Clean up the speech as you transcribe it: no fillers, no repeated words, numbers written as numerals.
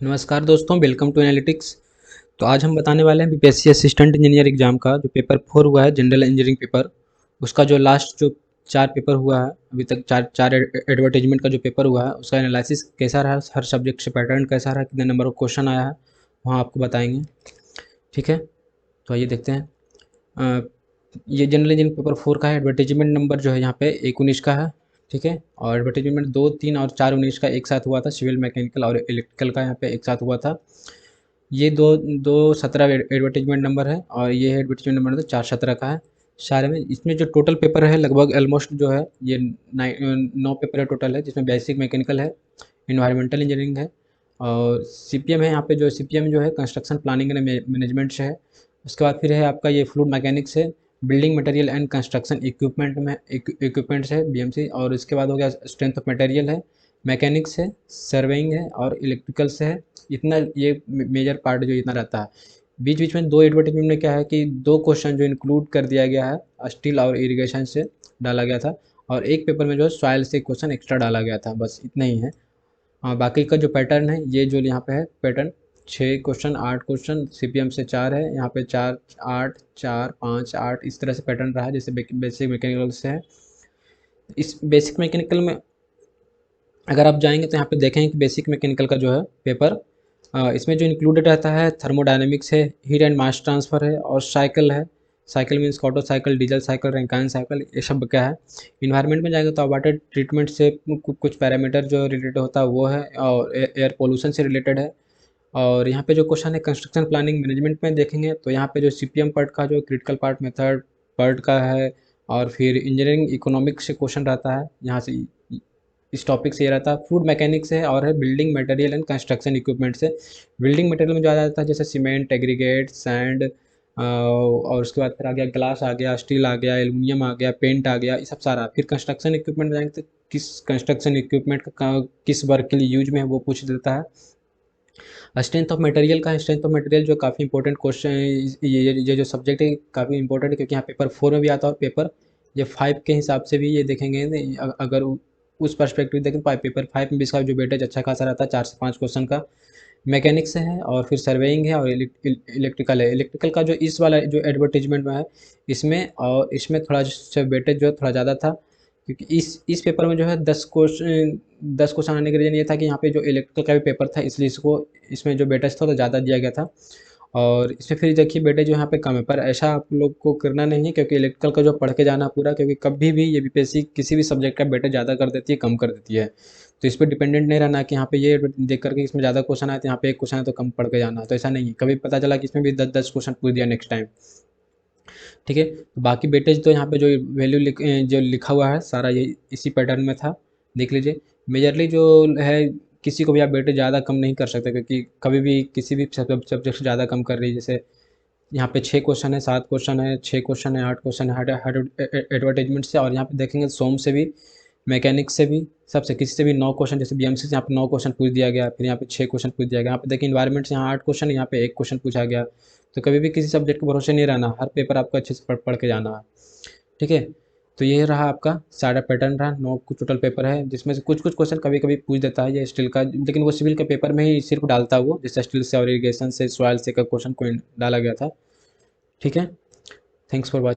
नमस्कार दोस्तों, welcome to analytics. तो आज हम बताने वाले हैं बीपीएससी असिस्टेंट इंजीनियर एग्जाम का जो पेपर 4 हुआ है, जनरल इंजीनियरिंग पेपर। उसका जो लास्ट जो 4 पेपर हुआ है अभी तक, चार चार एडवर्टाइजमेंट का जो पेपर हुआ है उसका एनालिसिस कैसा रहा, हर सब्जेक्ट से पैटर्न कैसा रहा, कितने नंबर का क्वेश्चन आया है, वहाँ आपको बताएंगे। ठीक है, तो आइए देखते हैं। अ, ये जनरल इंजीनियरिंग पेपर 4 का है। एडवर्टाइजमेंट नंबर जो है यहाँ पे 19 का है। ठीक है, और एडवर्टाइजमेंट 2, 3 और 4 19 का एक साथ हुआ था। सिविल, मैकेनिकल और इलेक्ट्रिकल का यहाँ पे एक साथ हुआ था। ये दो दो 17 एडवर्टीजमेंट नंबर है और ये है एडवर्टीजमेंट नंबर 417 का है। सारे में इसमें जो टोटल पेपर है लगभग ऑलमोस्ट जो है ये 9 पेपर है टोटल है, जिसमें बेसिक मैकेनिकल है, इन्वायरमेंटल इंजीनियरिंग है और सीपीएम है। यहाँ पे जो सीपीएम जो है कंस्ट्रक्शन प्लानिंग एंड मैनेजमेंट से है। उसके बाद फिर है आपका ये फ्लूइड मैकेनिक्स है, building material and construction equipment में इक्विपमेंट्स है बीएमसी। और इसके बाद हो गया स्ट्रेंथ ऑफ मटेरियल है, मैकेनिक्स है, सर्वेइंग है और इलेक्ट्रिकल से है। इतना ये मेजर पार्ट जो इतना रहता है। बीच बीच में दो एडवर्टीजमेंट में क्या है कि दो क्वेश्चन जो इंक्लूड कर दिया गया है स्टील और इरिगेशन से डाला गया था, और एक पेपर में जो है सॉइल से क्वेश्चन एक्स्ट्रा डाला गया था, बस इतना ही है। हाँ, बाकी का जो पैटर्न है ये जो यहाँ पे है पैटर्न, 6 क्वेश्चन 8 क्वेश्चन, सीपीएम से 4 है यहाँ पे, 4 8 4 5 8 इस तरह से पैटर्न रहा है, जैसे बेसिक मैकेनिकल से है। इस बेसिक मैकेनिकल में अगर आप जाएंगे तो यहाँ पे देखेंगे कि बेसिक मैकेनिकल का जो है पेपर, इसमें जो इंक्लूडेड रहता है थर्मोडायनेमिक्स है, हीट एंड मास ट्रांसफ़र है और साइकिल है। Cycle means auto cycle, diesel cycle, Rankine cycle, ये सब क्या है। इन्वायरमेंट में जाएंगे तो वाटर ट्रीटमेंट से कुछ पैरामीटर जो रिलेटेड होता है वो है, और एयर पोल्यूशन से रिलेटेड है। और यहाँ पे जो क्वेश्चन है कंस्ट्रक्शन प्लानिंग मैनेजमेंट में देखेंगे तो यहाँ पे जो सीपीएम पार्ट का जो क्रिटिकल पार्ट मेथड पार्ट का है, और फिर इंजीनियरिंग इकोनॉमिक्स से क्वेश्चन रहता है यहाँ से। इस टॉपिक से ये रहता है। फूड मैकेनिक्स है और है building material and construction equipment से। बिल्डिंग मटेरियल में जो आ जाता है जैसे सीमेंट, एग्रीगेट, सैंड, और उसके बाद फिर आ गया ग्लास, आ गया स्टील, आ गया एल्यूमिनियम, आ गया पेंट, आ गया ये सब सारा। फिर कंस्ट्रक्शन इक्विपमेंट में जाएंगे तो किस कंस्ट्रक्शन इक्विपमेंट का किस वर्क के लिए यूज में है वो पूछ देता है। स्ट्रेंथ ऑफ मटेरियल का है। स्ट्रेंथ ऑफ मटेरियल जो काफ़ी इंपॉर्टेंट क्वेश्चन है, ये जो सब्जेक्ट है काफ़ी इंपॉर्टेंट है, क्योंकि यहाँ पेपर 4 में भी आता है और पेपर ये 5 के हिसाब से भी ये देखेंगे अगर उस पर्सपेक्टिव देखें तो पेपर 5 में भी इसका जो वेटेज अच्छा खासा रहता है, 4 से 5 क्वेश्चन का। मैकेनिक्स से है और फिर सर्वेइंग है और इलेक्ट्रिकल है। इलेक्ट्रिकल का जो इस वाला जो एडवर्टीजमेंट में है इसमें, और इसमें थोड़ा सा वेटेज जो है थोड़ा ज़्यादा था, क्योंकि इस पेपर में जो है 10 क्वेश्चन आने का रीज़न ये था कि यहाँ पे जो इलेक्ट्रिकल का भी पेपर था, इसलिए इसको इसमें जो वेटेज था तो ज़्यादा दिया गया था। और इसमें फिर देखिए वेटेज जो यहाँ पे कम है, पर ऐसा आप लोग को करना नहीं है, क्योंकि इलेक्ट्रिकल का जो पढ़ के जाना पूरा, क्योंकि कभी भी ये बीपीएससी किसी भी सब्जेक्ट का वेटेज ज़्यादा कर देती है, कम कर देती है। तो इस पर डिपेंडेंट नहीं रहना कि यहाँ पे ये देख करके इसमें ज़्यादा क्वेश्चन आए तो यहाँ पे एक क्वेश्चन है तो कम पढ़ के जाना, तो ऐसा नहीं है। कभी पता चला कि इसमें भी 10 10 क्वेश्चन पूछ दिया नेक्स्ट टाइम। ठीक है, तो बाकी वेटेज तो यहाँ पे जो वैल्यू जो लिखा हुआ है सारा ये इसी पैटर्न में था, देख लीजिए। मेजरली जो है किसी को भी आप वेटेज ज़्यादा कम नहीं कर सकते, क्योंकि कभी भी किसी भी सब्जेक्ट से ज़्यादा कम कर रही है। जैसे यहाँ पे 6 क्वेश्चन है, 7 क्वेश्चन है, 6 क्वेश्चन है, 8 क्वेश्चन है हर एडवर्टाइजमेंट से। और यहाँ पे देखेंगे सोम से भी, मैकेनिक्स से भी, सबसे किसी से भी 9 क्वेश्चन, जैसे बीएमसी से यहाँ पे 9 क्वेश्चन पूछ दिया गया, फिर यहाँ पे 6 क्वेश्चन पूछ दिया गया। यहाँ पे देखिए इन्वायरमेंट से यहाँ 8 क्वेश्चन, यहाँ पे 1 क्वेश्चन पूछा गया। तो कभी भी किसी सब्जेक्ट के भरोसे नहीं रहना, हर पेपर आपको अच्छे से पढ़ पढ़ के जाना है। ठीक है, तो ये रहा आपका सारा पैटर्न रहा। 9 कुछ टोटल पेपर है, जिसमें से कुछ कुछ क्वेश्चन कभी कभी पूछ देता है ये स्टील का, लेकिन वो सिविल के पेपर में ही सिर्फ डालता है वो, जैसे स्टील से और इरिगेशन से, सॉइल से का क्वेश्चन कोई डाला गया था। ठीक है, थैंक्स फॉर वॉचिंग।